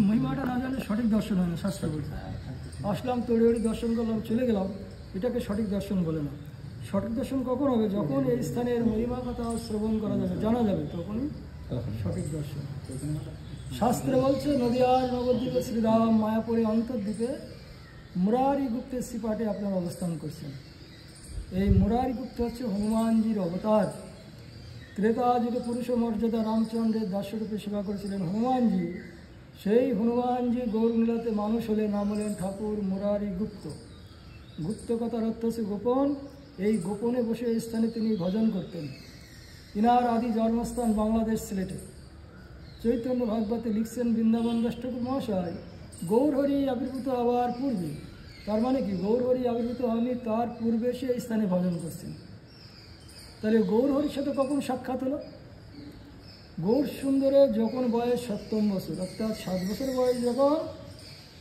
মহিমাটা না জানলে সঠিক দর্শন হয় না। শাস্ত্র বলছে আসলাম, তড়িড়ি দর্শন করলাম, চলে গেলাম, এটাকে সঠিক দর্শন বলে না। সঠিক দর্শন কখন হবে? যখন এই স্থানের মহিমা কথা শ্রবণ করা যাবে, জানা যাবে, তখনই সঠিক দর্শন। শাস্ত্রে বলছে নদিয়ার নবদ্বীপে শ্রীরাম মায়াপুরে অন্তর্দ্বীপে মুরারি গুপ্তের শ্রীপাঠে আপনার অবস্থান করছেন। এই মুরারি গুপ্ত হচ্ছে হনুমানজির অবতার। ত্রেতা যুগে পুরুষ মর্যাদা রামচন্দ্রের দাসরূপে সেবা করেছিলেন হনুমানজি। সেই হনুমানজি গৌরনীলাতে মানুষ হলে নাম হলেন ঠাকুর মুরারি গুপ্ত। গুপ্ত কথার অর্থ হচ্ছে গোপন। এই গোপনে বসে এই স্থানে তিনি ভজন করতেন। ইনার আদি জন্মস্থান বাংলাদেশ সিলেটে। চৈতন্য ভাগবতে লিখছেন বৃন্দাবন দাস ঠাকুর মহাশয়, গৌরহরি আবির্ভূত হওয়ার পূর্বে, তার মানে কি গৌরহরি আবির্ভূত হয়নি, তার পূর্বে সে এই স্থানে ভজন করছেন। তাহলে গৌরহরির সাথে কখন সাক্ষাৎ হলো? গৌর সুন্দরের যখন বয়স ৭০ বছর, অর্থাৎ ৭ বছর বয়স যখন,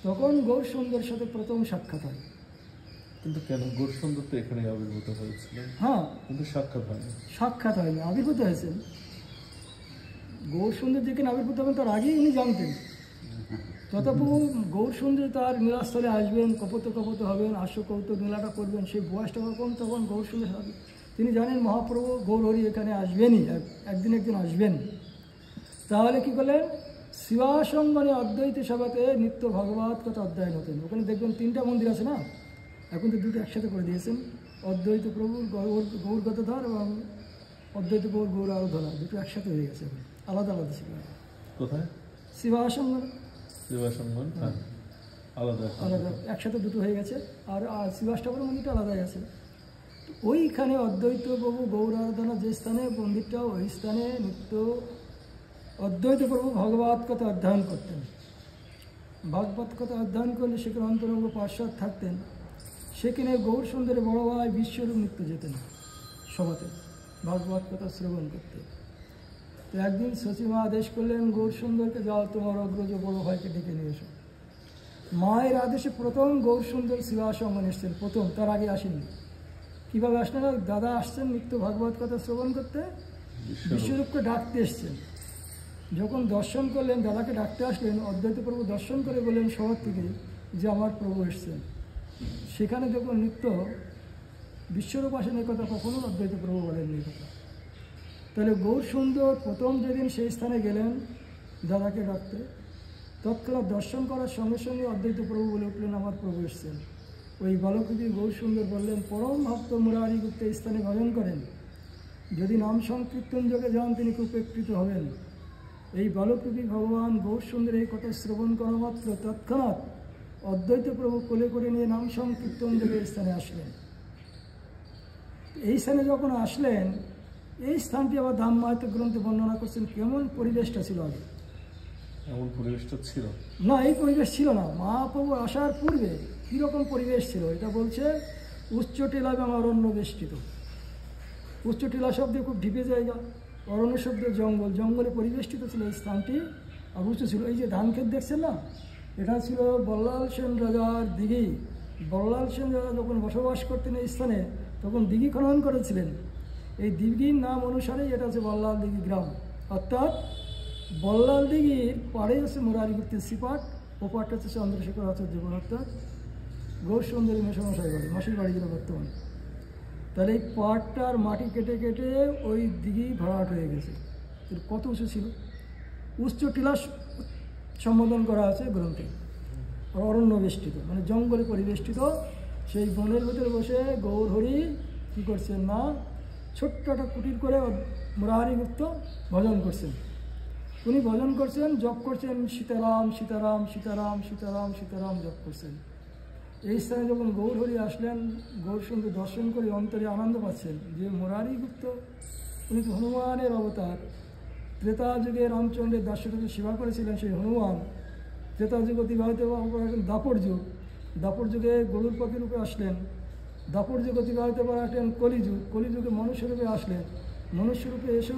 তখন গৌর সুন্দরের সাথে প্রথম সাক্ষাৎ হয়। কিন্তু কেন গৌর সুন্দর তো এখানে আবির্ভূত হয়েছিল? হ্যাঁ, কিন্তু সাক্ষাৎ হয়নি। সাক্ষাৎ হয়নি, আবির্ভূত হয়েছেন। গৌর সুন্দর যেখানে আবির্ভূত হবেন তার আগেই উনি জানতেন। তথাপি গৌর সুন্দর তার নীলাস্থলে আসবেন, কপত কপত হবেন, হাস্য কৌতুক নীলাটা করবেন, সেই বয়সটা কখন, তখন গৌর সুন্দর হবে। তিনি জানেন মহাপ্রভু গৌরহরি এখানে আসবেনই, একদিন আসবেন। তাহলে কি করলেন? শিবাসঙ্গনে অদ্বৈত সভাতে নিত্য ভগবত কথা অধ্যয়ন হতেন। ওখানে দেখবেন 3টা মন্দির আছে না, এখন তো 2টো একসাথে করে দিয়েছেন। অদ্বৈত প্রভুর গৌরগতধর এবং অদ্বৈত প্রভুর গৌর আরাধনা, 2টো একসাথে হয়ে গেছে, আলাদা আলাদা ছিল। কোথায়? শিবাসঙ্গন। শিবাসঙ্গন আলাদা আলাদা, একসাথে 2টো হয়ে গেছে। আর শিবাস ঠাকুর মন্দিরটা আলাদাই আছে। ওইখানে অদ্বৈত প্রভু গৌর আরাধনা যে স্থানে মন্দিরটা, ওই স্থানে নিত্য অদ্বৈত প্রভু ভগবত কথা অধ্যয়ন করতেন। ভাগবত কথা অধ্যয়ন করলে সেখানে অন্তরঙ্গ পার্শ্বদ থাকতেন। সেখানে গৌর সুন্দরের বড় ভাই বিশ্বরূপ নিত্য যেতেন সভাতে ভাগবত কথা শ্রবণ করতে। তো একদিন সচিমা আদেশ করলেন গৌর সুন্দরকে, যাও তোমার অগ্রজ বড় ভাইকে ডেকে নিয়ে এসো। মায়ের আদেশে প্রথম গৌর সুন্দর শিবাসঙ্গন এসছেন, প্রথম, তার আগে আসেননি। কীভাবে আসলেন? দাদা আসছেন নিত্য ভাগবত কথা শ্রবণ করতে, বিশ্বরূপকে ডাকতে এসছেন। যখন দর্শন করলেন, দাদাকে ডাকতে আসলেন, অদ্বৈত প্রভু দর্শন করে বললেন শহর থেকে যে আমার প্রভু এসছেন। সেখানে যখন নিত্য বিশ্বরূপ আসেন, এই কথা কখনো অদ্বৈত প্রভু বলেননি এই কথা। তাহলে গৌর সুন্দর প্রথম যেদিন সেই স্থানে গেলেন দাদাকে ডাকতে, তৎক্ষণাৎ দর্শন করার সঙ্গে সঙ্গে অদ্বৈত প্রভু বলে উঠলেন আমার প্রভু এসছেন। ওই বালকরূপী গৌর সুন্দর বললেন, পরম ভক্ত মুরারি গুপ্ত এই স্থানে ভজন করেন, যদি নাম সংকীর্তন যোগে যান তিনি খুব উপকৃত হবেন। এই বালকরূপী ভগবান গৌর সুন্দর এই কথা শ্রবণ করা মাত্র তৎক্ষণাৎ অদ্বৈত প্রভু কোলে করে নিয়ে নাম সংকীর্তন যোগে এই স্থানে আসলেন। এই স্থানে যখন আসলেন, এই স্থানটি আবার ধাম মাহাত্ম্য গ্রন্থে বর্ণনা করছেন কেমন পরিবেশটা ছিল আগে। এমন পরিবেশটা ছিল না, এই পরিবেশ ছিল না। মহাপ্রভু আসার পূর্বে কীরকম পরিবেশ ছিল এটা বলছে, উচ্চ টিলা এবং অরণ্য বেষ্টিত। উচ্চ টিলা শব্দে খুব ঢিপে জায়গা, অরণ্য শব্দে জঙ্গল, জঙ্গলে পরিবেষ্টিত ছিল এই স্থানটি। আর উচ্চ ছিল। এই যে ধান ক্ষেত দেখছেন না, এটা ছিল বল্লাল সেন রাজার দিঘি। বল্লাল সেন রাজা যখন বসবাস করতেন এই স্থানে, তখন দিঘি খনন করেছিলেন। এই দিঘির নাম অনুসারেই এটা হচ্ছে বল্লাল দিঘি গ্রাম। অর্থাৎ বল্লাল দিঘির পাড়ে হচ্ছে মুরারি গুপ্তের শ্রীপাঠ, ও পাঠটা হচ্ছে চন্দ্রশেখর আচার্য, অর্থাৎ গৌর সুন্দরী মেসমশাই বাড়ি, মাসির বাড়ি যেটা বর্তমানে। তাহলে এই পাটটার মাটি কেটে কেটে ওই দিঘি ভরাট হয়ে গেছে। এর কত উঁচু ছিল? উচ্চ টিলা সম্বোধন করা আছে গ্রন্থে। অরণ্য বেষ্টিত মানে জঙ্গলে পরিবেষ্টিত। সেই বনের ভিতরে বসে গৌরহরি কী করছেন না, ছোট্ট একটা কুটির করে মুরারি গুপ্ত ভজন করছেন। উনি ভজন করছেন, জপ করছেন সীতারাম সীতারাম সীতারাম সীতারাম সীতারাম জপ করছেন। এই স্থানে যখন গৌরহরি আসলেন, গৌর সুন্দর দর্শন করে অন্তরে আনন্দ পাচ্ছেন যে মুরারি গুপ্ত উনি তো হনুমানের অবতার। ত্রেতা যুগে রামচন্দ্রের দাসরূপে সেবা করেছিলেন সেই হনুমান। ত্রেতা যুগ অতিবাহিত এখন দাপর যুগ, দাপর যুগে গরুর পাখি রূপে আসলেন। দাপর যুগ অতিবাহিত আসলেন কলিযুগ, কলিযুগে মনুষ্যরূপে আসলেন। মনুষ্যরূপে এসে